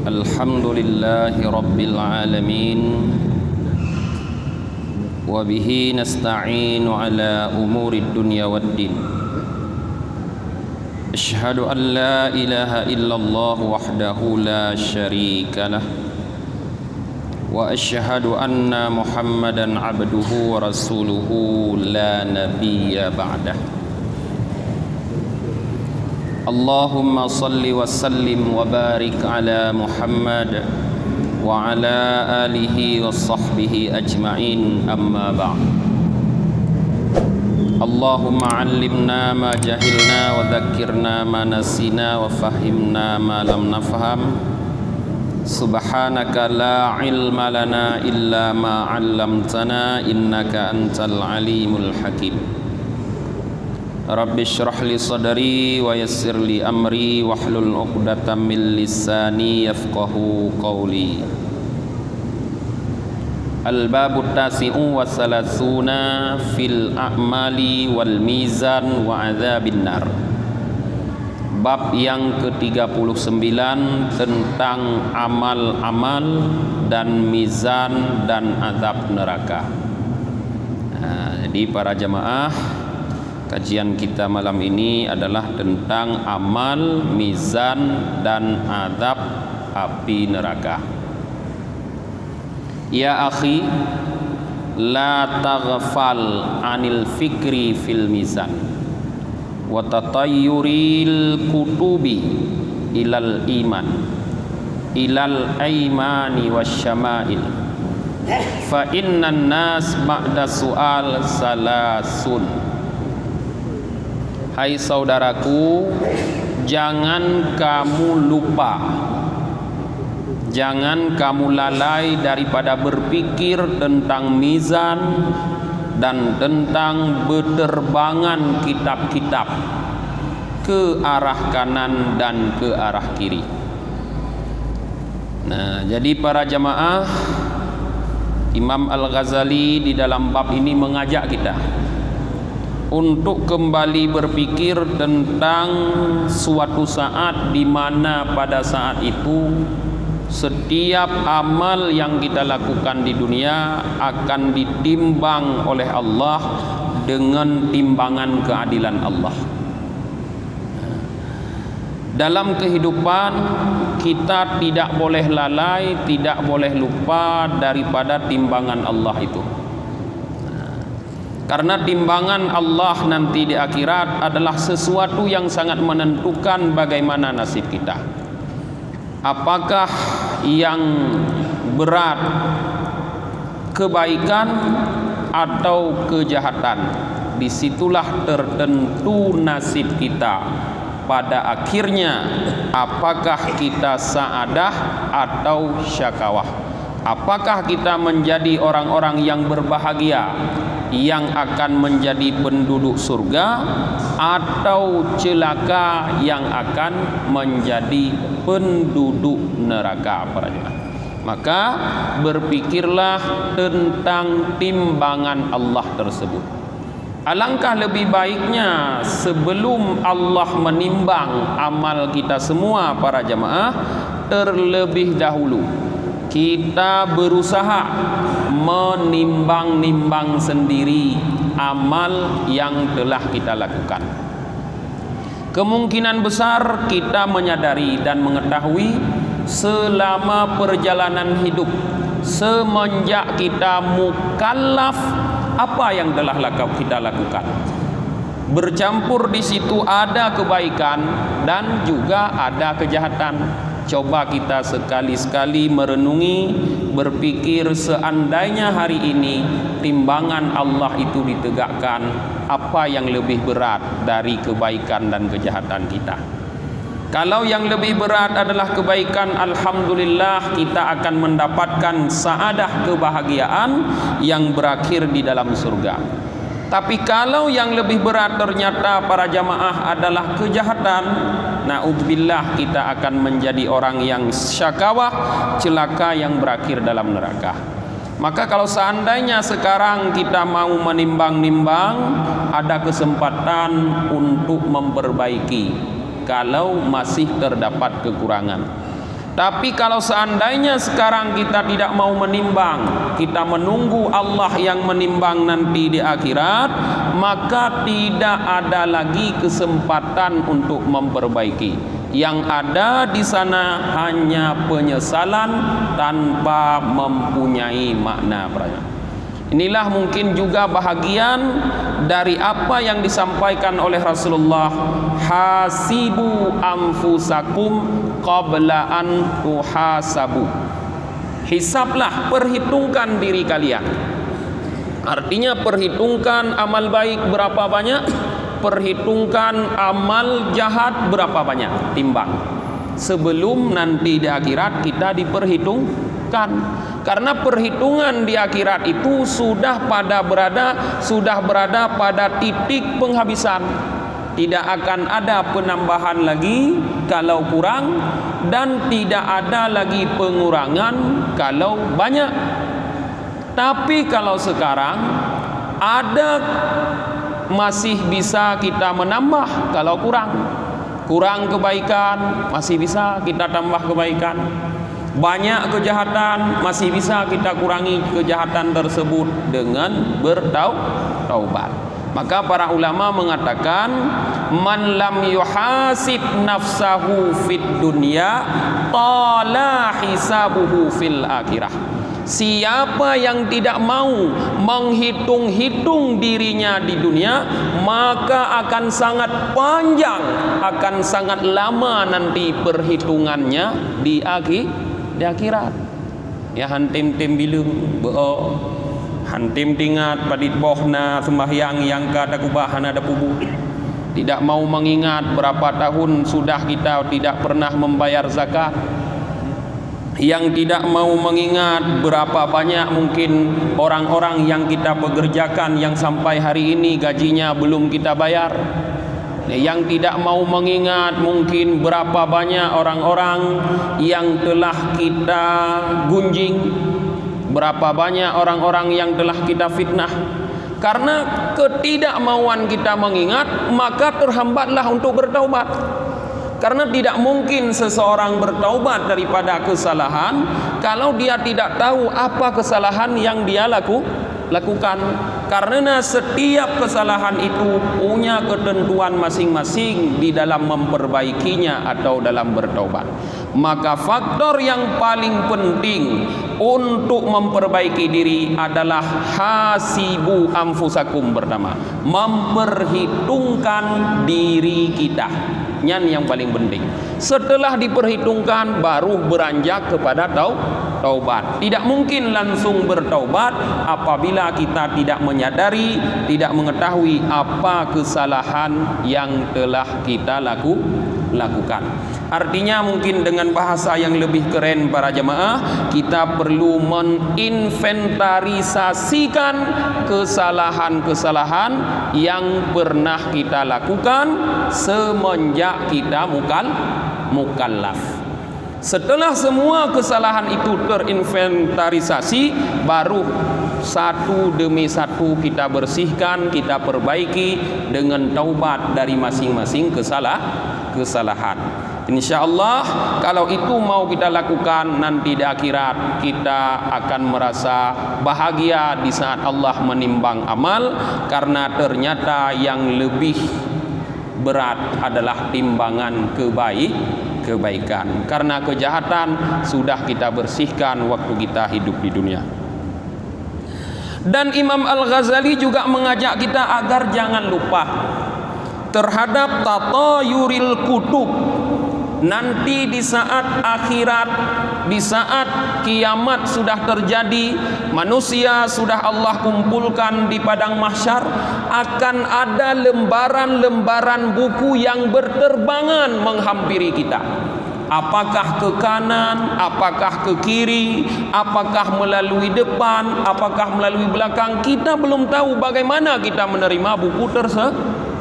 Alhamdulillahi Rabbil Alamin. Wabihi nasta'inu ala umuri dunya waddin. Ashhadu an la ilaha illallah wahdahu la syarika lah. Wa ashhadu anna Muhammadan abduhu wa rasuluhu la nabiyya ba'dah. Allahumma salli wa sallim wa barik ala Muhammad wa ala alihi wa sahbihi ajma'in, amma ba'd. Allahumma 'allimna ma jahilna wa dhakkirna ma nasina wa fahimna ma lam nafham. Subhanaka la ilma lana illa ma 'allamtana innaka antal alimul hakim. Rabbi shrah li sadri wa yassir li amri wahlul 'uqdatam min lisani yafqahu qawli. Al-babu tasi'u wa salasuna fil a'mali wal mizan wa adzabin nar. Bab yang ke-39 tentang amal-amal dan mizan dan azab neraka. Jadi para jamaah, kajian kita malam ini adalah tentang amal, mizan dan azab api neraka. Ya akhi, la taghfal anil fikri fil mizan wa tatayyuril kutubi ilal iman ilal aimani wasyama'il fa innan nas ba'da su'al salasun. Hai saudaraku, jangan kamu lupa, jangan kamu lalai daripada berpikir tentang mizan dan tentang berterbangan kitab-kitab ke arah kanan dan ke arah kiri. Nah, jadi para jamaah, Imam Al-Ghazali di dalam bab ini mengajak kita untuk kembali berpikir tentang suatu saat di mana pada saat itu setiap amal yang kita lakukan di dunia akan ditimbang oleh Allah dengan timbangan keadilan Allah. Dalam kehidupan kita tidak boleh lalai, tidak boleh lupa daripada timbangan Allah itu. Karena timbangan Allah nanti di akhirat adalah sesuatu yang sangat menentukan bagaimana nasib kita. Apakah yang berat kebaikan atau kejahatan? Disitulah tertentu nasib kita pada akhirnya. Apakah kita sa'adah atau syakawah? Apakah kita menjadi orang-orang yang berbahagia, yang akan menjadi penduduk surga, atau celaka yang akan menjadi penduduk neraka para jemaah? Maka berpikirlah tentang timbangan Allah tersebut. Alangkah lebih baiknya sebelum Allah menimbang amal kita semua para jemaah, terlebih dahulu kita berusaha menimbang-nimbang sendiri amal yang telah kita lakukan. Kemungkinan besar kita menyadari dan mengetahui selama perjalanan hidup, semenjak kita mukallaf, apa yang telah kita lakukan. Bercampur di situ ada kebaikan dan juga ada kejahatan. Coba kita sekali-sekali merenungi, berpikir seandainya hari ini timbangan Allah itu ditegakkan, apa yang lebih berat dari kebaikan dan kejahatan kita? Kalau yang lebih berat adalah kebaikan, alhamdulillah kita akan mendapatkan saadah, kebahagiaan yang berakhir di dalam surga. Tapi kalau yang lebih berat ternyata para jamaah adalah kejahatan, na'udzubillah, kita akan menjadi orang yang syakawah, celaka yang berakhir dalam neraka. Maka kalau seandainya sekarang kita mau menimbang-nimbang, ada kesempatan untuk memperbaiki kalau masih terdapat kekurangan. Tapi kalau seandainya sekarang kita tidak mau menimbang, kita menunggu Allah yang menimbang nanti di akhirat, maka tidak ada lagi kesempatan untuk memperbaiki. Yang ada di sana hanya penyesalan tanpa mempunyai makna. Inilah mungkin juga bahagian dari apa yang disampaikan oleh Rasulullah, hasibu anfusakum qabla an tuhasabu. Hisablah, perhitungkan diri kalian. Artinya perhitungkan amal baik berapa banyak, perhitungkan amal jahat berapa banyak, timbang. Sebelum nanti di akhirat kita diperhitungkan. Karena perhitungan di akhirat itu sudah berada pada titik penghabisan. Tidak akan ada penambahan lagi kalau kurang, dan tidak ada lagi pengurangan kalau banyak. Tapi kalau sekarang ada, masih bisa kita menambah. Kalau kurang kebaikan, masih bisa kita tambah kebaikan. Banyak kejahatan, masih bisa kita kurangi kejahatan tersebut dengan bertaubat. Maka para ulama mengatakan, man lam yuhasib nafsahu fid dunya tala hisabuhu fil akhirah. Siapa yang tidak mau menghitung-hitung dirinya di dunia, maka akan sangat panjang, akan sangat lama nanti perhitungannya di akhirat. Ya hantim-tim bilung beo, hantim tingat padit bohna sembahyang yang kada kubahan ada pubu. Tidak mau mengingat berapa tahun sudah kita tidak pernah membayar zakat. Yang tidak mau mengingat berapa banyak mungkin orang-orang yang kita pekerjakan yang sampai hari ini gajinya belum kita bayar. Yang tidak mau mengingat mungkin berapa banyak orang-orang yang telah kita gunjing, berapa banyak orang-orang yang telah kita fitnah. Karena ketidakmauan kita mengingat, maka terhambatlah untuk bertaubat. Karena tidak mungkin seseorang bertaubat daripada kesalahan kalau dia tidak tahu apa kesalahan yang dia lakukan. Karena setiap kesalahan itu punya ketentuan masing-masing di dalam memperbaikinya atau dalam bertaubat. Maka faktor yang paling penting untuk memperbaiki diri adalah hasibu anfusakum pertama, memperhitungkan diri kita. Yang paling penting. Setelah diperhitungkan baru beranjak kepada taubat. Tidak mungkin langsung bertaubat apabila kita tidak menyadari, tidak mengetahui apa kesalahan yang telah kita lakukan. Artinya mungkin dengan bahasa yang lebih keren para jemaah, kita perlu menginventarisasikan kesalahan-kesalahan yang pernah kita lakukan semenjak kita mukallaf. Setelah semua kesalahan itu terinventarisasi, baru satu demi satu kita bersihkan, kita perbaiki dengan taubat dari masing-masing kesalahan. InsyaAllah kalau itu mau kita lakukan, nanti di akhirat kita akan merasa bahagia di saat Allah menimbang amal. Karena ternyata yang lebih berat adalah timbangan kebaikan. Karena kejahatan sudah kita bersihkan waktu kita hidup di dunia. Dan Imam Al-Ghazali juga mengajak kita agar jangan lupa terhadap tatayuril kutub. Nanti di saat akhirat, di saat kiamat sudah terjadi, manusia sudah Allah kumpulkan di padang mahsyar, akan ada lembaran-lembaran buku yang berterbangan menghampiri kita. Apakah ke kanan, apakah ke kiri, apakah melalui depan, apakah melalui belakang, kita belum tahu bagaimana kita menerima buku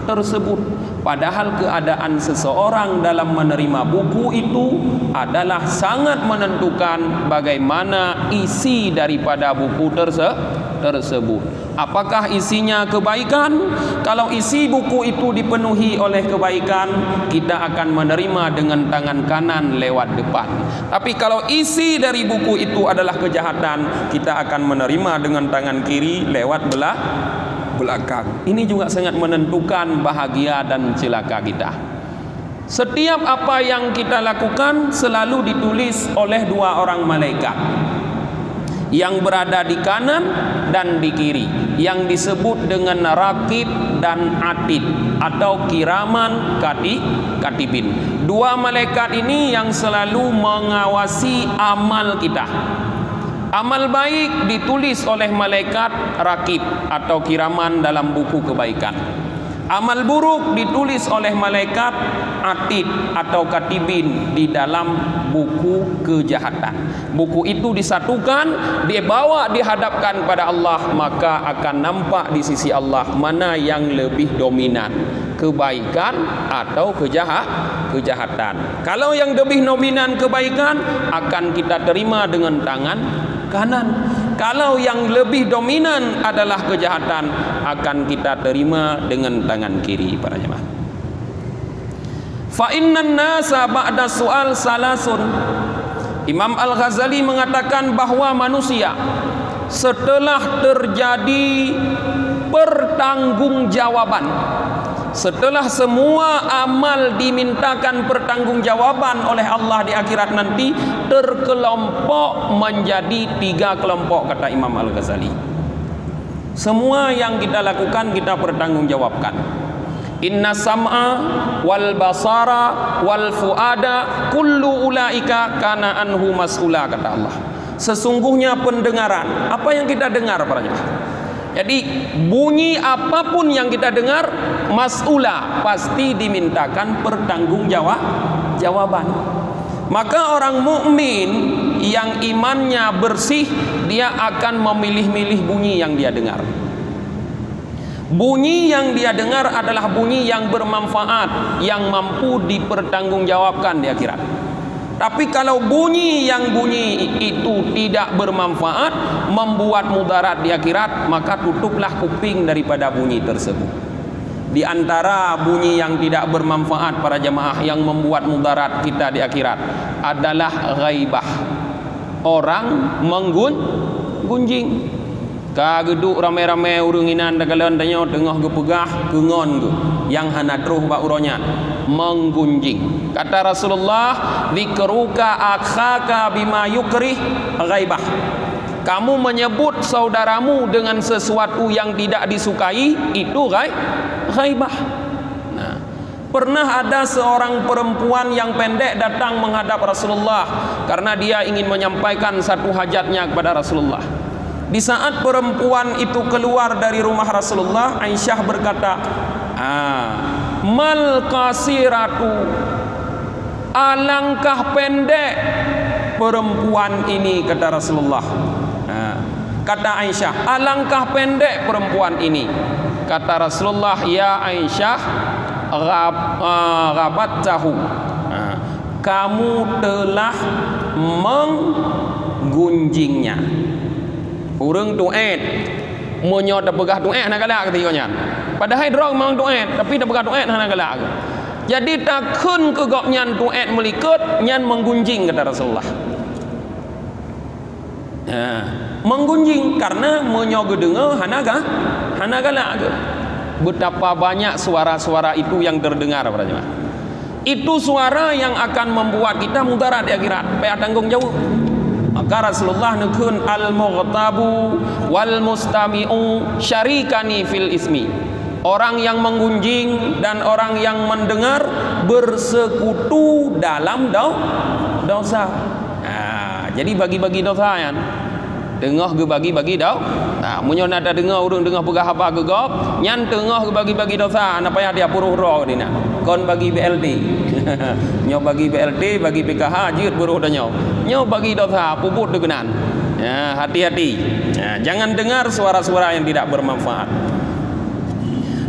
tersebut. Padahal keadaan seseorang dalam menerima buku itu adalah sangat menentukan bagaimana isi daripada buku tersebut. Apakah isinya kebaikan? Kalau isi buku itu dipenuhi oleh kebaikan, kita akan menerima dengan tangan kanan lewat depan. Tapi kalau isi dari buku itu adalah kejahatan, kita akan menerima dengan tangan kiri lewat belakang. Ini juga sangat menentukan bahagia dan celaka kita. Setiap apa yang kita lakukan selalu ditulis oleh dua orang malaikat yang berada di kanan dan di kiri, yang disebut dengan Raqib dan Atid atau kiraman katibin. Dua malaikat ini yang selalu mengawasi amal kita. Amal baik ditulis oleh malaikat Raqib atau kiraman dalam buku kebaikan. Amal buruk ditulis oleh malaikat Atid atau katibin di dalam buku kejahatan. Buku itu disatukan, dibawa dihadapkan pada Allah, maka akan nampak di sisi Allah mana yang lebih dominan, kebaikan atau kejahatan. Kalau yang lebih dominan kebaikan, akan kita terima dengan tangan kanan. Kalau yang lebih dominan adalah kejahatan, akan kita terima dengan tangan kiri, para jemaah. Fa innan nasa ba'da su'al salasun. Imam Al-Ghazali mengatakan bahwa manusia setelah terjadi pertanggungjawaban, setelah semua amal dimintakan pertanggungjawaban oleh Allah di akhirat nanti, terkelompok menjadi 3 kelompok, kata Imam Al-Ghazali. Semua yang kita lakukan kita pertanggungjawabkan. Inna sam'a wal basara wal fuada kullu ulaika kana anhu mas'ula, kata Allah. Sesungguhnya pendengaran, apa yang kita dengar, para jemaah. Jadi bunyi apapun yang kita dengar, mas'ula, pasti dimintakan pertanggungjawaban. Maka orang mukmin yang imannya bersih, dia akan memilih-milih bunyi yang dia dengar. Bunyi yang dia dengar adalah bunyi yang bermanfaat, yang mampu dipertanggungjawabkan di akhirat. Tapi kalau bunyi itu tidak bermanfaat, membuat mudarat di akhirat, maka tutuplah kuping daripada bunyi tersebut. Di antara bunyi yang tidak bermanfaat, para jemaah, yang membuat mudarat kita di akhirat adalah ghaibah. Orang menggunjing. Kageduk ramai-ramai urunginan dagalan tanya tengah gepegah kengon tu yang hanadruh ba uronya menggunjing. Kata Rasulullah, dzikruka akhaka bima yukrih ghaibah. Kamu menyebut saudaramu dengan sesuatu yang tidak disukai, itu ghaibah. Nah, pernah ada seorang perempuan yang pendek datang menghadap Rasulullah karena dia ingin menyampaikan satu hajatnya kepada Rasulullah. Di saat perempuan itu keluar dari rumah Rasulullah, Aisyah berkata, mal kasiratu, alangkah pendek perempuan ini, kata Rasulullah. Kata Aisyah, alangkah pendek perempuan ini. Kata Rasulullah, ya Aisyah, ghabat tahu, kamu telah menggunjingnya. Urang tu'et monyo dak pegah tu'et nak galak ketiganya. Padahal drong mang tu'et tapi dak pegah tu'et nak galak. Jadi takun ke gok nyan tu'et melikat nyan menggunjing, kata Rasulullah. Menggunjing karena monyo gedenga hana galak. Betapa banyak suara-suara itu yang terdengar, para jemaah. Itu suara yang akan membuat kita mudarat di akhirat, payah tanggung jawab. Maka Rasulullah nekun al-mughtabu wal mustami'u syarikani fil ismi. Orang yang menggunjing dan orang yang mendengar bersekutu dalam dosa. Jadi bagi-bagi dosa kan. Tengah ke bagi-bagi dosa. Munyo nak dengar urang dengar pegah apa ke gop, nyan tengah ke bagi-bagi dosa, nak payah dia puruh-puruh dina. Kon bagi BLT. Nyo bagi BLT, bagi PKH, jeut buruh dah nyo. Nyo bagi dosa, puput degenan. Ya, hati-hati. Ya, jangan dengar suara-suara yang tidak bermanfaat.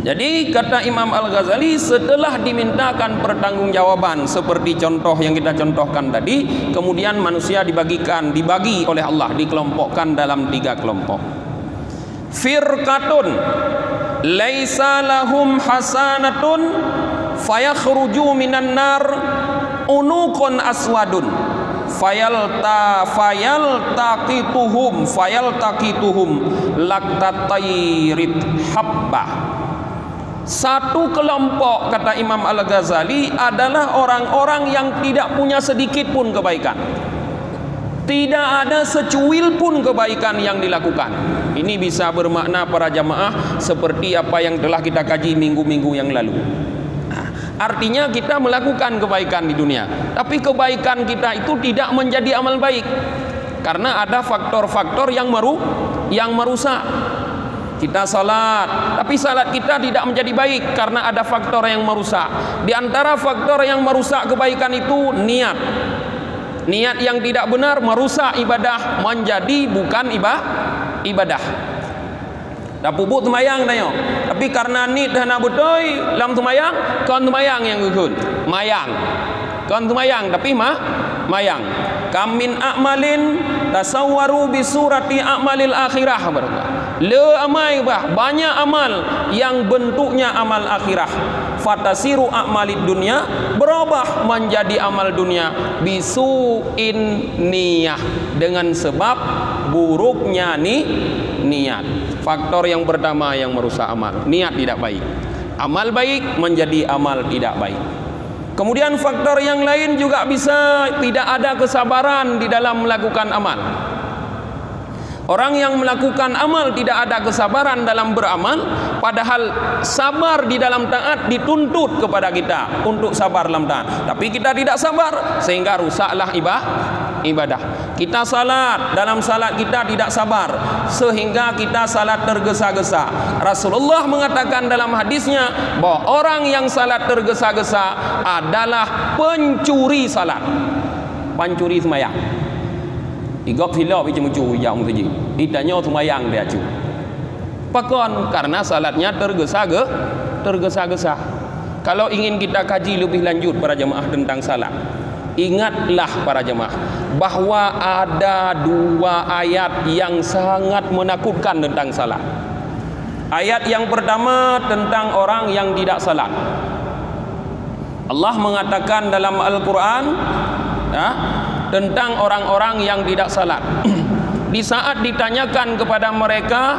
Jadi kata Imam Al-Ghazali, setelah dimintakan pertanggungjawaban seperti contoh yang kita contohkan tadi, kemudian manusia dibagi oleh Allah, dikelompokkan dalam 3 kelompok. firqatun laisa lahum hasanatun fayakhruju minan nar unuqun aswadun fayaltaqituhum laktatairit habba. Satu kelompok, kata Imam Al-Ghazali, adalah orang-orang yang tidak punya sedikit pun kebaikan. Tidak ada secuil pun kebaikan yang dilakukan. Ini bisa bermakna para jamaah seperti apa yang telah kita kaji minggu-minggu yang lalu. Artinya kita melakukan kebaikan di dunia, tapi kebaikan kita itu tidak menjadi amal baik karena ada faktor-faktor yang merusak. Kita salat, tapi salat kita tidak menjadi baik karena ada faktor yang merusak. Di antara faktor yang merusak kebaikan itu niat. Niat yang tidak benar merusak ibadah menjadi bukan ibadah. Dah pupuk semayang dah yo. Tapi karena ni dah nak betul lam semayang, kon semayang yang gugun. Mayang. Kon semayang tapi mayang. Kamin a'malin tasawwaru bi surati a'malil akhirah berkata. Le amai bah, banyak amal yang bentuknya amal akhirah. Fatasiru a'malid dunia, berubah menjadi amal dunia bisu'in niyah, dengan sebab buruknya niat. Faktor yang pertama yang merusak amal, niat tidak baik. Amal baik menjadi amal tidak baik. Kemudian faktor yang lain juga bisa tidak ada kesabaran di dalam melakukan amal. Orang yang melakukan amal tidak ada kesabaran dalam beramal, padahal sabar di dalam taat dituntut kepada kita untuk sabar dalam taat. Tapi kita tidak sabar sehingga rusaklah ibadah. Kita salat, dalam salat kita tidak sabar sehingga kita salat tergesa-gesa. Rasulullah mengatakan dalam hadisnya bahwa orang yang salat tergesa-gesa adalah pencuri salat, pencuri sembahyang. Igop silap itu mencuri yang saja. Ditanya sembahyang dia cu. Pakon karena salatnya tergesa-gesa. Kalau ingin kita kaji lebih lanjut para jemaah tentang salat, ingatlah para jemaah bahwa ada dua ayat yang sangat menakutkan tentang salat. Ayat yang pertama tentang orang yang tidak salat. Allah mengatakan dalam Al-Quran tentang orang-orang yang tidak salat. Di saat ditanyakan kepada mereka,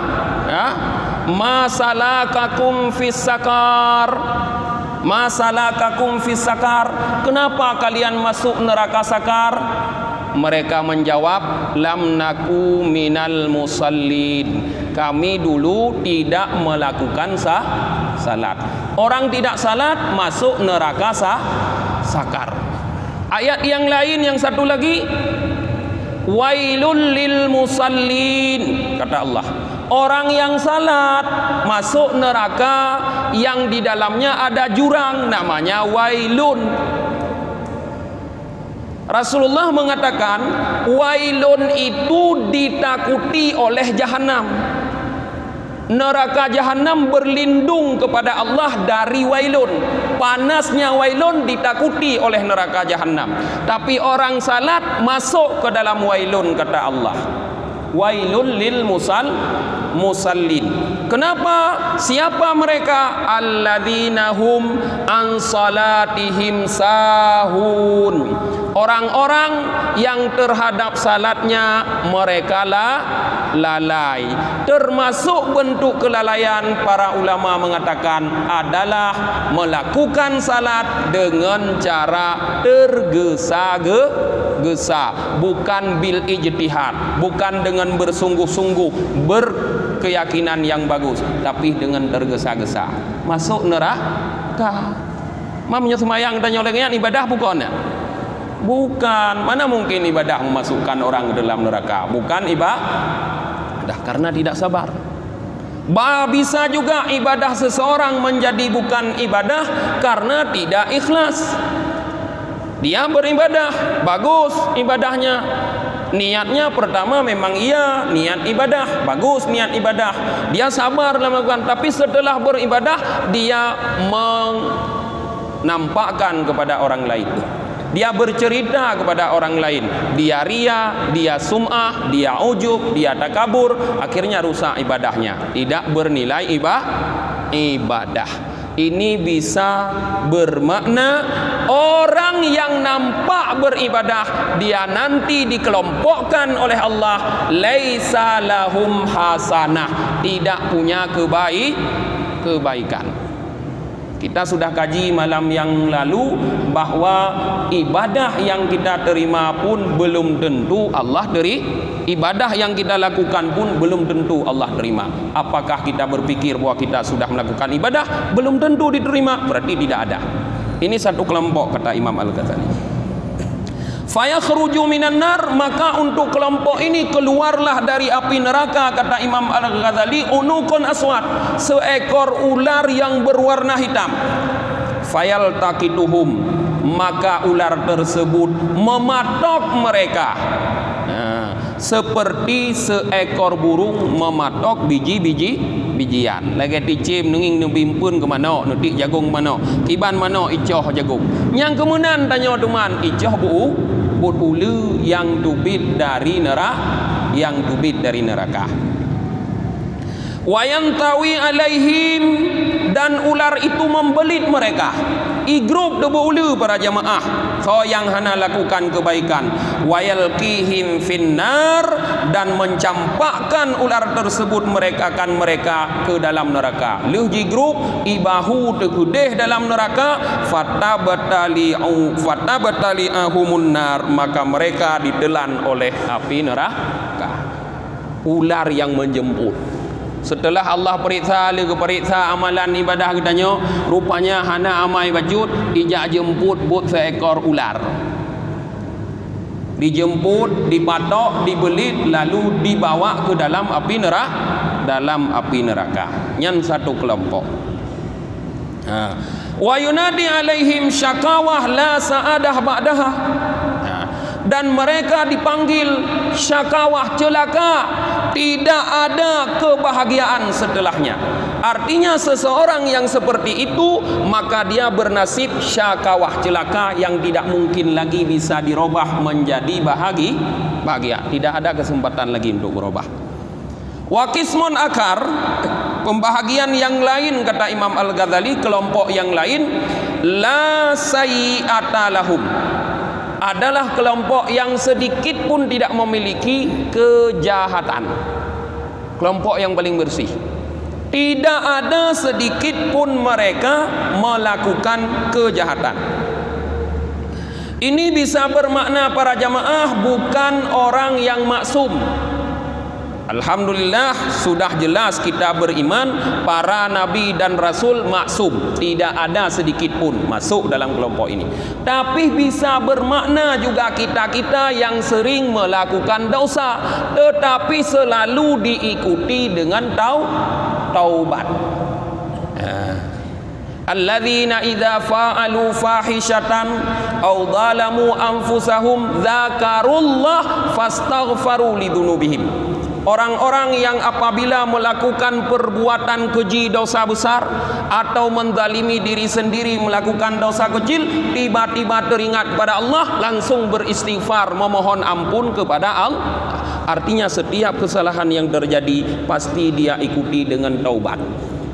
ma salakakum fis sakar, ma salakakum fis sakar, kenapa kalian masuk neraka sakar? Mereka menjawab, lam naku minal musallin, kami dulu tidak melakukan salat. Orang tidak salat masuk neraka sakar. Ayat yang lain yang satu lagi, wailul lil musallin, kata Allah, orang yang salat masuk neraka yang di dalamnya ada jurang namanya wailun. Rasulullah mengatakan wailun itu ditakuti oleh jahanam. Neraka jahanam berlindung kepada Allah dari wailun. Panasnya wailun ditakuti oleh neraka jahanam. Tapi orang salat masuk ke dalam wailun, kata Allah. Wailul lil musallin. Kenapa? Siapa mereka? Alladzina hum an salatihim sahun. Orang-orang yang terhadap salatnya mereka lalai. Termasuk bentuk kelalaian, para ulama mengatakan adalah melakukan salat dengan cara tergesa-gesa, bukan bil ijtihad, bukan dengan bersungguh-sungguh, berkeyakinan yang bagus, tapi dengan tergesa-gesa masuk neraka. Mamnya semayang tanya olehnya ibadah bukannya? Bukan. Mana mungkin ibadah memasukkan orang ke dalam neraka? Bukan ibadah, karena tidak sabar. Bisa juga ibadah seseorang menjadi bukan ibadah karena tidak ikhlas. Dia beribadah, bagus ibadahnya, niatnya pertama memang niat ibadah, bagus niat ibadah, dia sabar dalam melakukan, tapi setelah beribadah dia menampakkan kepada orang lain. Dia bercerita kepada orang lain. Dia ria, dia sum'ah, dia ujub, dia takabur. Akhirnya rusak ibadahnya. Tidak bernilai ibadah. Ini bisa bermakna orang yang nampak beribadah, dia nanti dikelompokkan oleh Allah, laisa lahum hasanah, tidak punya kebaikan. Kita sudah kaji malam yang lalu bahwa ibadah yang kita terima pun belum tentu Allah ibadah yang kita lakukan pun belum tentu Allah terima. Apakah kita berpikir bahwa kita sudah melakukan ibadah belum tentu diterima? Berarti tidak ada. Ini satu kelompok, kata Imam Al-Ghazali. Fayakhruju minan nar, maka untuk kelompok ini keluarlah dari api neraka, kata Imam Al-Ghazali, unukun aswad, seekor ular yang berwarna hitam. Fayaltaqituhum, maka ular tersebut mematok mereka. Seperti seekor burung mematok bijian. Lagi ticim nunging nubimpun ke mana, nutik jagung mana, kiban mana icoh jagung. Yang kemudian tanya teman, icoh but ulu yang tubit dari neraka. Wayantawi alaihim, dan ular itu membelit mereka. Igrup debu ulu para jamaah, so yang hana lakukan kebaikan. Wayalqihim finnar, dan mencampakkan ular tersebut mereka ke dalam neraka. Leuh jigrup ibahu tegudeh dalam neraka, fatabatali ahumun nar, maka mereka ditelan oleh api neraka. Ular yang menjemput. Setelah Allah periksa amalan ibadah kitanya, rupanya hana amai bajut, ijak jemput but seekor ular. Dijemput, dipatok, dibelit, lalu dibawa ke dalam api neraka. Yang satu kelompok. Wa yunadi alaihim syakawah la sa'adah ba'daha. Dan mereka dipanggil syakawah, celaka, tidak ada kebahagiaan setelahnya. Artinya seseorang yang seperti itu, maka dia bernasib syakawah, celaka, yang tidak mungkin lagi bisa dirubah menjadi bahagia. Tidak ada kesempatan lagi untuk berubah. Wa qismun akar, pembahagian yang lain, kata Imam Al-Ghazali, kelompok yang lain, la sayyi'ata lahum, adalah kelompok yang sedikit pun tidak memiliki kejahatan. Kelompok yang paling bersih. Tidak ada sedikit pun mereka melakukan kejahatan. Ini bisa bermakna para jamaah bukan orang yang maksum. Alhamdulillah, sudah jelas kita beriman para nabi dan rasul maksum, tidak ada sedikit pun masuk dalam kelompok ini. Tapi bisa bermakna juga kita yang sering melakukan dosa tetapi selalu diikuti dengan taubat. Alladzina idza fa'alu fahishatan aw zalamu anfusahum dzakarullah fastaghfaru lidzunubihim. Orang-orang yang apabila melakukan perbuatan keji, dosa besar, atau menzalimi diri sendiri melakukan dosa kecil, tiba-tiba teringat pada Allah, langsung beristighfar, memohon ampun kepada Allah. Artinya setiap kesalahan yang terjadi pasti dia ikuti dengan taubat.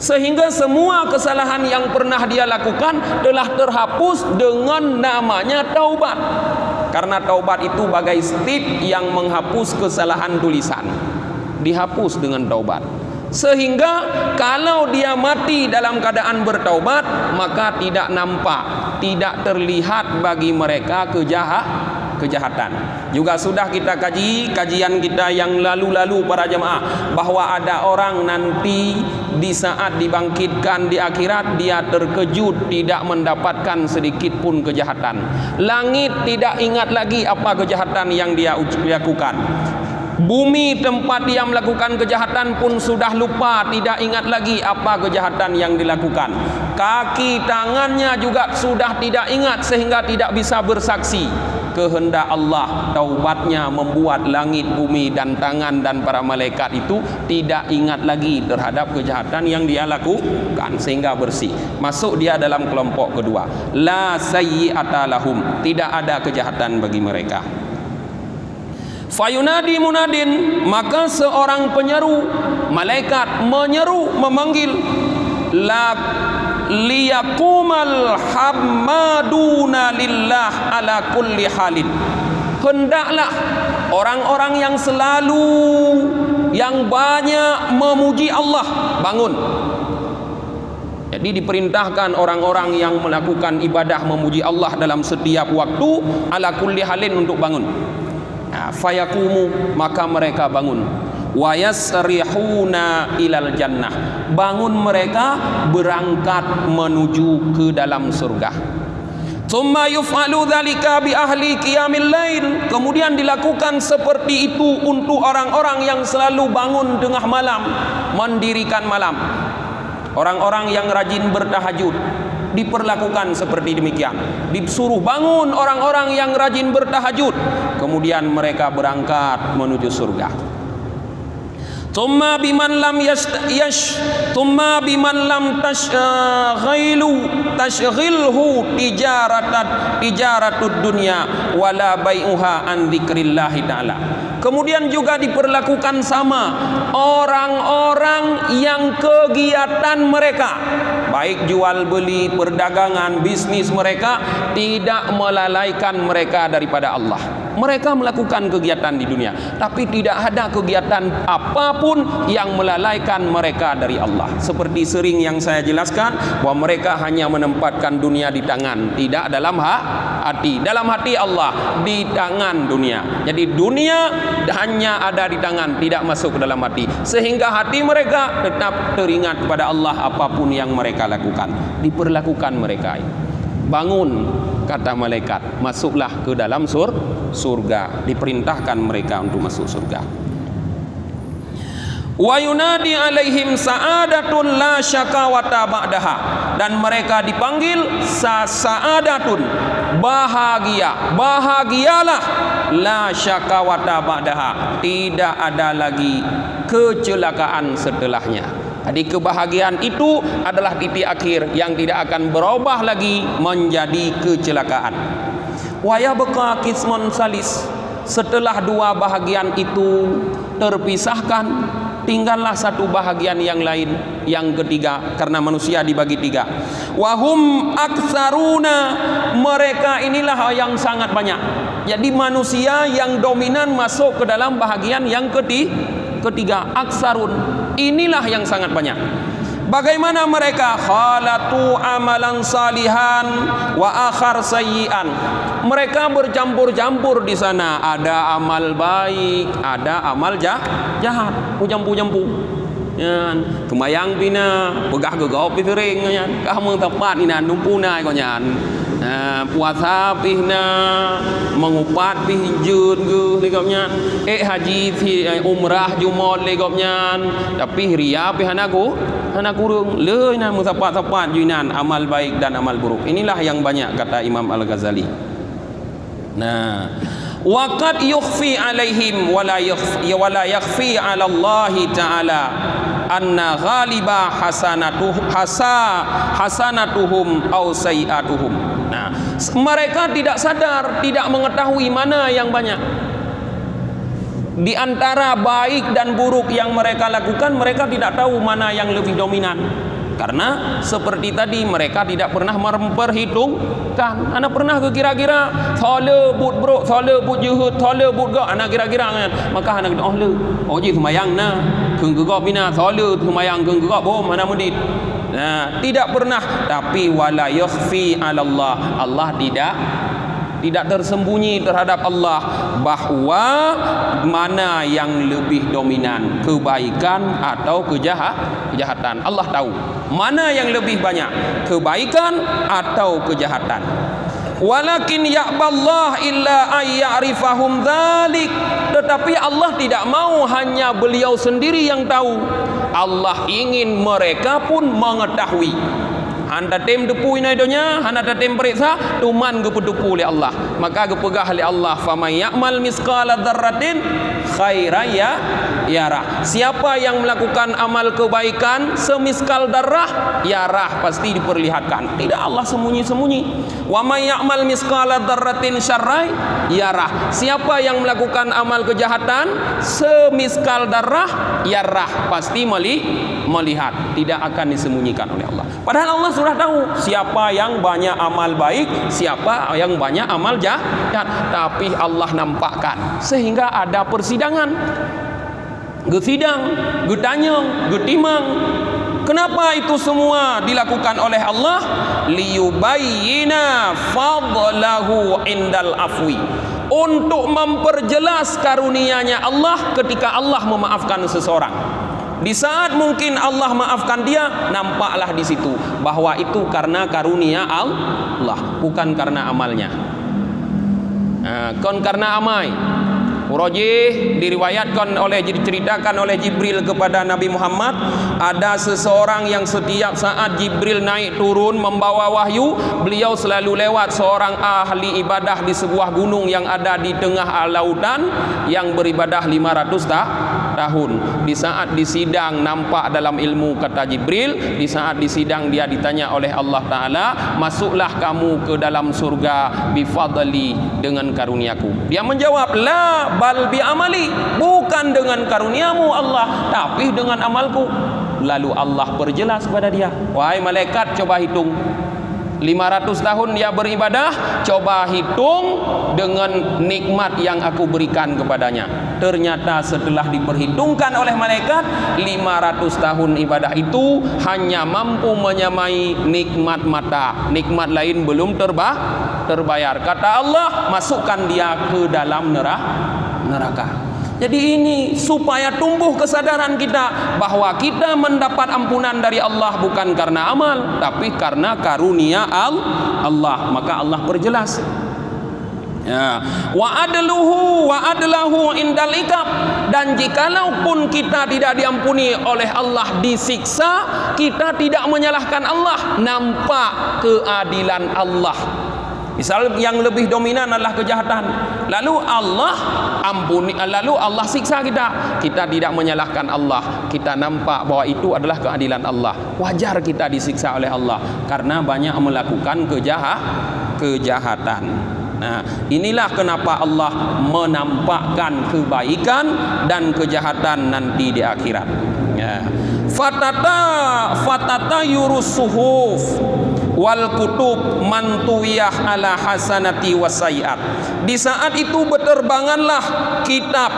Sehingga semua kesalahan yang pernah dia lakukan telah terhapus dengan namanya taubat. Karena taubat itu bagai stip yang menghapus kesalahan tulisan. Dihapus dengan taubat. Sehingga kalau dia mati dalam keadaan bertaubat, maka tidak nampak, tidak terlihat bagi mereka kejahatan. Juga sudah kita kaji kajian kita yang lalu-lalu para jemaah, bahwa ada orang nanti di saat dibangkitkan di akhirat, dia terkejut tidak mendapatkan sedikit pun kejahatan. Langit tidak ingat lagi apa kejahatan yang dia lakukan. Bumi tempat dia melakukan kejahatan pun sudah lupa, tidak ingat lagi apa kejahatan yang dilakukan. Kaki tangannya juga sudah tidak ingat, sehingga tidak bisa bersaksi kehendak Allah, taubatnya membuat langit, bumi dan tangan dan para malaikat itu tidak ingat lagi terhadap kejahatan yang dia lakukan, sehingga bersih. Masuk dia dalam kelompok kedua. La sayyi'ata lahum, tidak ada kejahatan bagi mereka. Fayunadi munadin, maka seorang penyeru, malaikat menyeru, memanggil, la liyakumal hammaduna lillah ala kulli halin. Hendaklah orang-orang yang selalu, yang banyak memuji Allah bangun. Jadi diperintahkan orang-orang yang melakukan ibadah memuji Allah dalam setiap waktu, ala kulli halin, untuk bangun. Fayakumu, maka mereka bangun. Wa yasrihuna ilal jannah, bangun mereka berangkat menuju ke dalam surga. Tsumma yuf'alu dzalika bi ahli qiyamil lail, kemudian dilakukan seperti itu untuk orang-orang yang selalu bangun tengah malam, mendirikan malam. Orang-orang yang rajin bertahajud diperlakukan seperti demikian. Disuruh bangun orang-orang yang rajin bertahajud, kemudian mereka berangkat menuju surga. Thumma biman lam tashghilhu tijaratud dunya wala bai'uha an dzikrillah ta'ala. Kemudian juga diperlakukan sama orang-orang yang kegiatan mereka, baik jual beli, perdagangan, bisnis mereka tidak melalaikan mereka daripada Allah. Mereka melakukan kegiatan di dunia, tapi tidak ada kegiatan apapun yang melalaikan mereka dari Allah. Seperti sering yang saya jelaskan, bahwa mereka hanya menempatkan dunia di tangan, tidak dalam hati. Dalam hati Allah, di tangan dunia. Jadi dunia hanya ada di tangan, tidak masuk ke dalam hati, sehingga hati mereka tetap teringat kepada Allah apapun yang mereka lakukan. Diperlakukan mereka. Bangun, kata malaikat, masuklah ke dalam surga. Diperintahkan mereka untuk masuk surga. Wa yunadi alaihim sa'adatun la syakawata ba'daha, dan mereka dipanggil sa'adatun, bahagia, bahagialah, la syakawata ba'daha, tidak ada lagi kecelakaan setelahnya. Jadi kebahagiaan itu adalah titik akhir yang tidak akan berubah lagi menjadi kecelakaan. Wa yabqa qismun salis, setelah dua bahagian itu terpisahkan, tinggallah satu bahagian yang lain, yang ketiga, karena manusia dibagi tiga. Wahum aksaruna, mereka inilah yang sangat banyak. Jadi manusia yang dominan masuk ke dalam bahagian yang ketiga, aksarun, inilah yang sangat banyak. Bagaimana mereka? Khalatu amalan salihan wa akhar sayyi'an. Mereka bercampur-campur di sana. Ada amal baik, ada amal jahat. Jampu-jampu. Yan, kemayang pina, pegah gegop pi sering yan. Kamu tepat ina numpuna ko yan. Puasa pihna, mengupat pih jun ge legopnya. Haji pi umrah jumot legopnya. Tapi ria pi hanaku kurung leuy na musapat-sapat juinan amal baik dan amal buruk. Inilah yang banyak, kata Imam Al-Ghazali. Nah, waqad yukhfi alaihim wala yakhfi 'ala Allah taala anna ghaliba hasanatuhum aw sayiatuhum. Nah, mereka tidak sadar, tidak mengetahui mana yang banyak di antara baik dan buruk yang mereka lakukan. Mereka tidak tahu mana yang lebih dominan, karena seperti tadi mereka tidak pernah memperhitungkan. Anak pernah ke kira-kira thala but bro, thala but juhud, thala but ga, anak kira-kira kan, maka anak oh le oh ji semayang na keung ke ga bina thala semayang keung ke ga bom mana mudit. Nah, tidak pernah. Tapi wala yakhfi 'ala Allah, Allah tidak tersembunyi terhadap Allah bahwa mana yang lebih dominan, kebaikan atau kejahatan. Allah tahu mana yang lebih banyak, kebaikan atau kejahatan. Walakin ya'ballah illa ayya'rifahum dzalik, tetapi Allah tidak mau hanya beliau sendiri yang tahu. Allah ingin mereka pun mengetahui. Anda tem depu ina donya, anda tem periksa tuman ke pedupu oleh Allah. maka gepegah oleh Allah, faman ya'mal misqala dzarratin khairan yarah. Siapa yang melakukan amal kebaikan semiskal darah, yarah, pasti diperlihatkan. Tidak Allah sembunyi-sembunyi. Wa may ya'mal misqala dzarratin syarran yarah. Siapa yang melakukan amal kejahatan semiskal darah, yarah, pasti melihat. Tidak akan disembunyikan oleh Allah. Padahal Allah sudah tahu siapa yang banyak amal baik, siapa yang banyak amal jahat, tapi Allah nampakkan sehingga ada persidangan. Gesidang, getanyang, getimang. Kenapa itu semua dilakukan oleh Allah? Liyubayyina fadlahu indal afwi. Untuk memperjelas karunia-Nya Allah ketika Allah memaafkan seseorang. Di saat mungkin Allah maafkan dia, nampaklah di situ bahwa itu karena karunia Allah, bukan karena amalnya. Kon karena amai. Rajih diriwayatkan oleh, diceritakan oleh Jibril kepada Nabi Muhammad, ada seseorang yang setiap saat Jibril naik turun membawa wahyu, beliau selalu lewat seorang ahli ibadah di sebuah gunung yang ada di tengah lautan yang beribadah 500 tahun. Di saat disidang nampak dalam ilmu, kata Jibril, di saat disidang dia ditanya oleh Allah Ta'ala, masuklah kamu ke dalam surga bifadli, dengan karuniaku. Dia menjawab, la bal bi amali, bukan dengan karuniamu Allah, tapi dengan amalku. Lalu Allah perjelas kepada dia, wahai malaikat, coba hitung 500 tahun dia beribadah, coba hitung dengan nikmat yang aku berikan kepadanya. Ternyata setelah diperhitungkan oleh malaikat, 500 tahun ibadah itu hanya mampu menyamai nikmat mata, nikmat lain belum terbayar. Kata Allah, masukkan dia ke dalam neraka. Jadi ini supaya tumbuh kesadaran kita bahwa kita mendapat ampunan dari Allah bukan karena amal, tapi karena karunia Allah. Maka Allah perjelas. Ya. Wa adlahu indal ikab. Dan jikalaupun kita tidak diampuni oleh Allah, disiksa, kita tidak menyalahkan Allah, nampak keadilan Allah. Misal yang lebih dominan adalah kejahatan, lalu Allah ampuni, lalu Allah siksa kita, kita tidak menyalahkan Allah, kita nampak bahwa itu adalah keadilan Allah. Wajar kita disiksa oleh Allah karena banyak melakukan kejahatan. Nah, inilah kenapa Allah menampakkan kebaikan dan kejahatan nanti di akhirat. Ya. Fatata yurusuhuf wal kutub mantuwiyah ala hasanati wasayiat. Di saat itu berterbanganlah kitab,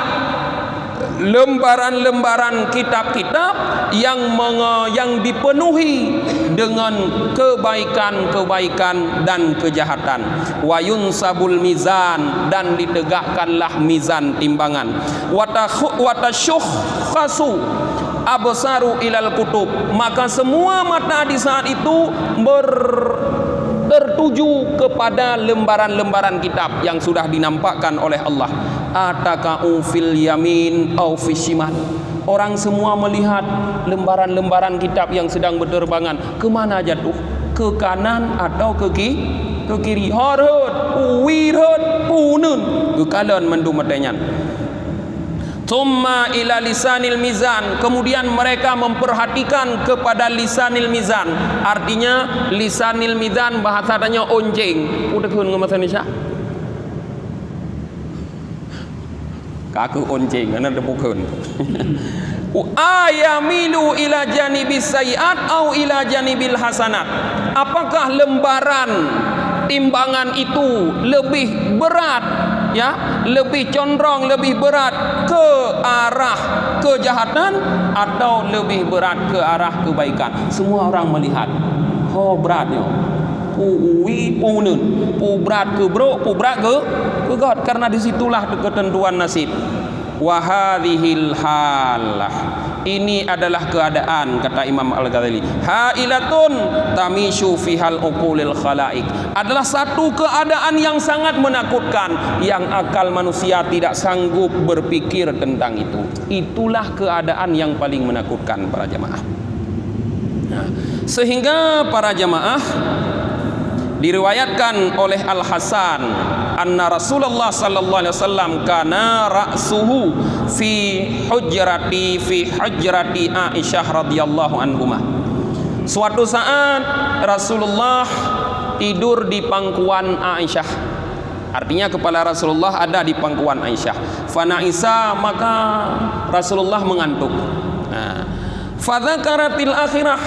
lembaran-lembaran kitab-kitab yang dipenuhi dengan kebaikan-kebaikan dan kejahatan. Wa yunsabul mizan, dan ditegakkanlah mizan timbangan. Wa tashukhkhasu absaru ilal kutub, maka semua mata di saat itu tertuju kepada lembaran-lembaran kitab yang sudah dinampakkan oleh Allah. Ataka'u fil yamin au fishimal. Orang semua melihat lembaran-lembaran kitab yang sedang berterbangan, kemana jatuh? Ke kanan atau ke kiri? Horot, wirot, punun, ke kanan mandu matenyan. Thumma ila lisanil mizan, kemudian mereka memperhatikan kepada lisanil mizan. Artinya lisanil mizan bahasanya onjeng. Udah kun ngomong Indonesia. Kaku onjeng, ana depukun. Ayamilu ila janibis sayiat au ila janibil hasanat. Apakah lembaran timbangan itu lebih berat, ya, lebih condong, lebih berat ke arah kejahatan atau lebih berat ke arah kebaikan? Semua orang melihat, oh beratnya, puwi punun, pu berat ke bro, pu berat ke God, karena disitulah ketentuan nasib. Wahadhil halah, ini adalah keadaan, kata Imam Al-Ghazali, hailatun tamishu fihal uqulil khalaik, adalah satu keadaan yang sangat menakutkan yang akal manusia tidak sanggup berpikir tentang itu. Itulah keadaan yang paling menakutkan para jamaah. Nah, sehingga para jamaah, diriwayatkan oleh Al-Hasan anna Rasulullah sallallahu alaihi wasallam kana ra'suhu fi hujrati Aisyah radhiyallahu anhumah. Suatu saat Rasulullah tidur di pangkuan Aisyah. Artinya kepala Rasulullah ada di pangkuan Aisyah. Fanaisa, maka Rasulullah mengantuk. Fadzakaratil akhirah,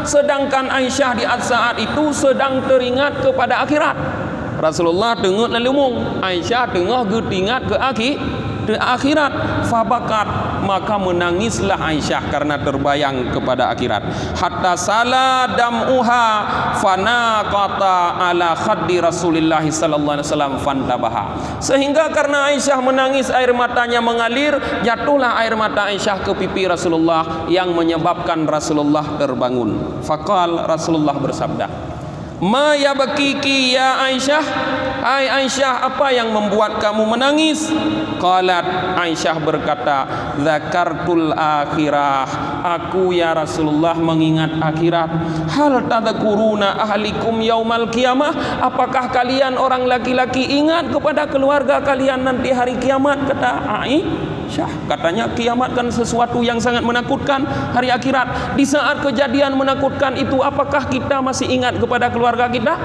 sedangkan Aisyah di saat itu sedang teringat kepada akhirat. Rasulullah dengar lalu mung, Aisyah dengar getingat ke akhirat. Fabakat, maka menangislah Aisyah karena terbayang kepada akhirat. Hatta sala dam'uha fanaqata ala khaddi Rasulillah sallallahu alaihi wasallam fantabaha. Sehingga karena Aisyah menangis, air matanya mengalir, jatuhlah air mata Aisyah ke pipi Rasulullah yang menyebabkan Rasulullah terbangun. Faqal, Rasulullah bersabda, "Ma yabkiki ya Aisyah?" Hai Aisyah, apa yang membuat kamu menangis? Qalat, Aisyah berkata, "Dzakartul akhirah." Aku ya Rasulullah mengingat akhirat. Hal tadzakuruna ahlikum yaumal qiyamah? Apakah kalian orang laki-laki ingat kepada keluarga kalian nanti hari kiamat? Kata Aisyah, katanya kiamat kan sesuatu yang sangat menakutkan, hari akhirat. Di saat kejadian menakutkan itu, apakah kita masih ingat kepada keluarga kita?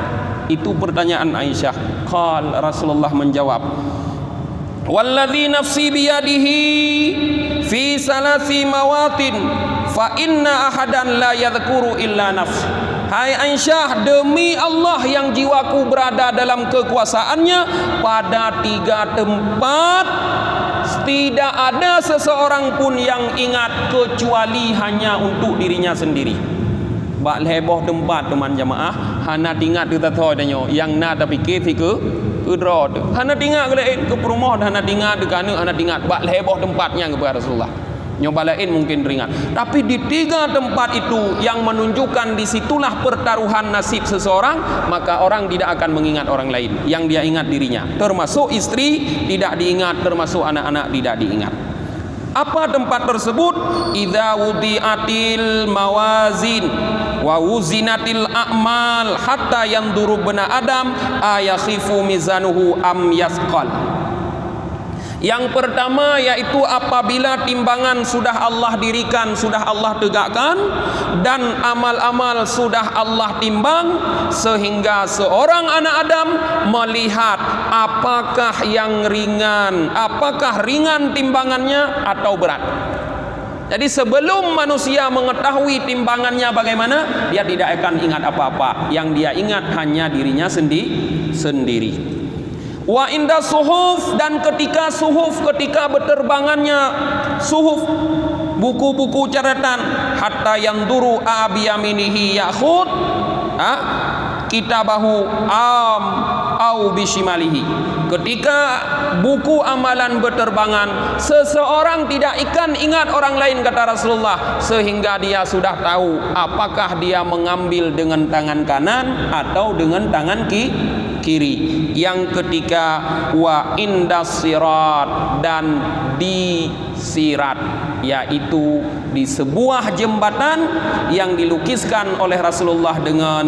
Itu pertanyaan Aisyah. Qal, Rasulullah menjawab, "Walladzi nafsi biyadihi fi salasi mawatin fa inna ahadan la yadhkuru illa nafs." Hai Aisyah, demi Allah yang jiwaku berada dalam kekuasaannya, pada 3 tempat tidak ada seseorang pun yang ingat kecuali hanya untuk dirinya sendiri. Bak leboh tempat teman jamaah, hana tingat tu tatoi danyo, yang na tapi ke draw tu. Hana tingat ke perumah, hana tingat dekana, hana tingat bak leboh tempatnya kepada Rasulullah. Nyoba lain mungkin ringan, tapi di 3 tempat itu yang menunjukkan disitulah pertaruhan nasib seseorang, maka orang tidak akan mengingat orang lain, yang dia ingat dirinya, termasuk istri tidak diingat, termasuk anak-anak tidak diingat. Apa tempat tersebut? Idza wudi'atil mawazin wa wuzinatil a'mal hatta yanduru bena adam ayakhifu mizanuhu am yasqal. Yang pertama yaitu apabila timbangan sudah Allah dirikan, sudah Allah tegakkan, dan amal-amal sudah Allah timbang, sehingga seorang anak Adam melihat apakah yang ringan, apakah ringan timbangannya atau berat. Jadi sebelum manusia mengetahui timbangannya bagaimana, dia tidak akan ingat apa-apa. Yang dia ingat hanya dirinya sendiri. Wa inda suhuf, dan ketika suhuf, ketika berterbangannya suhuf, buku-buku catatan, hatta yanduru abiyaminihi yakhud kitabahu au bishimalihi. Ketika buku amalan berterbangan, seseorang tidak akan ingat orang lain, kata Rasulullah, sehingga dia sudah tahu apakah dia mengambil dengan tangan kanan atau dengan tangan kiri. Yang ketiga, wa indas sirat, dan di sirat, yaitu di sebuah jembatan yang dilukiskan oleh Rasulullah dengan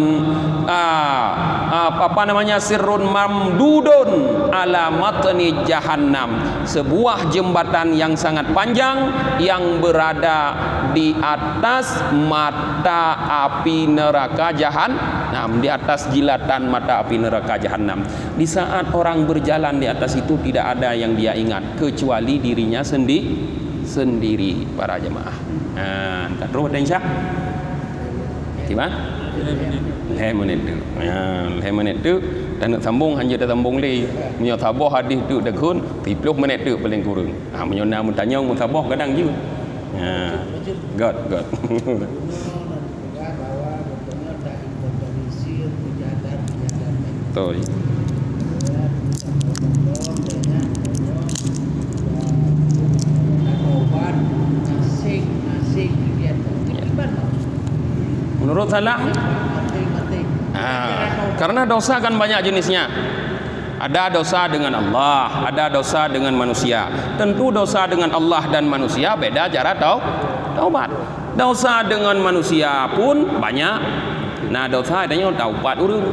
sirrun mamdudun ala matni jahannam, sebuah jembatan yang sangat panjang yang berada di atas mata api neraka jahannam, di atas jilatan mata api neraka jahannam. Di saat orang berjalan di atas itu, tidak ada yang dia ingat kecuali dirinya sendiri para jemaah. Tak terus ada insya. Gimana? 5 minit tu dan nak sambung hanya dah sambung lagi. Punya tabah hadis tu dah kun 30 minit tu paling kurang. Menyona mun tanya mun tabah kadang je. God. Betul. Menurut salah, karena dosa kan banyak jenisnya. Ada dosa dengan Allah, ada dosa dengan manusia. Tentu dosa dengan Allah dan manusia beda cara taubat. Dosa dengan manusia pun banyak. Nah, dosa adanya taubat urung.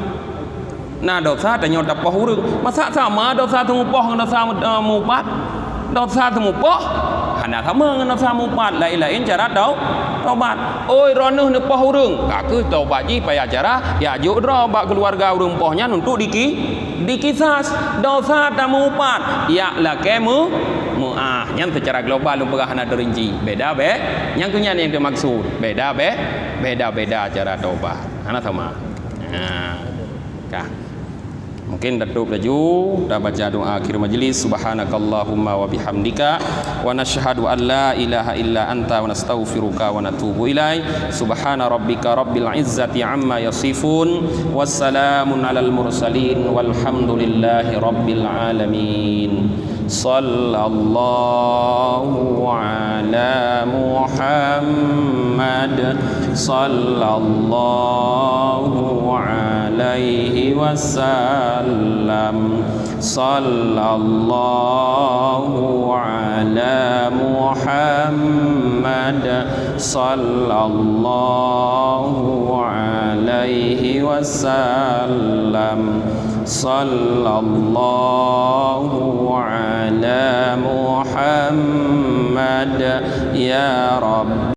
Nah dosa tanya tak poh urang. Masa sama dosa tu poh dengan dosa mupat. Dosa tu poh hanya sama dengan dosa mupat. Lain-lain cara taubat. Oi ronuh ne poh urang. Ka taubat ji payah cara ya juk robat keluarga urang pohnya untuk dikisas. Dosa tak mupat. Ya lah kemu yang secara global lupa hana derinci. Beda yang kunya yang dimaksud. Beda cara taubat. Hana sama. Kah. Mungkin tutup laju dah baca doa akhir majlis. Subhanakallahumma wa bihamdika wa nashhadu an la ilaha illa anta wa nastaghfiruka wa natubu ilaik. Subhana rabbika rabbil izzati amma yasifun wassalamun alal mursalin walhamdulillahi rabbil alamin. Sallallahu ala Muhammad sallallahu alaihi wasallam. Sallallahu ala Muhammad sallallahu alaihi wasallam. Sallallahu ala Muhammad ya Rabb.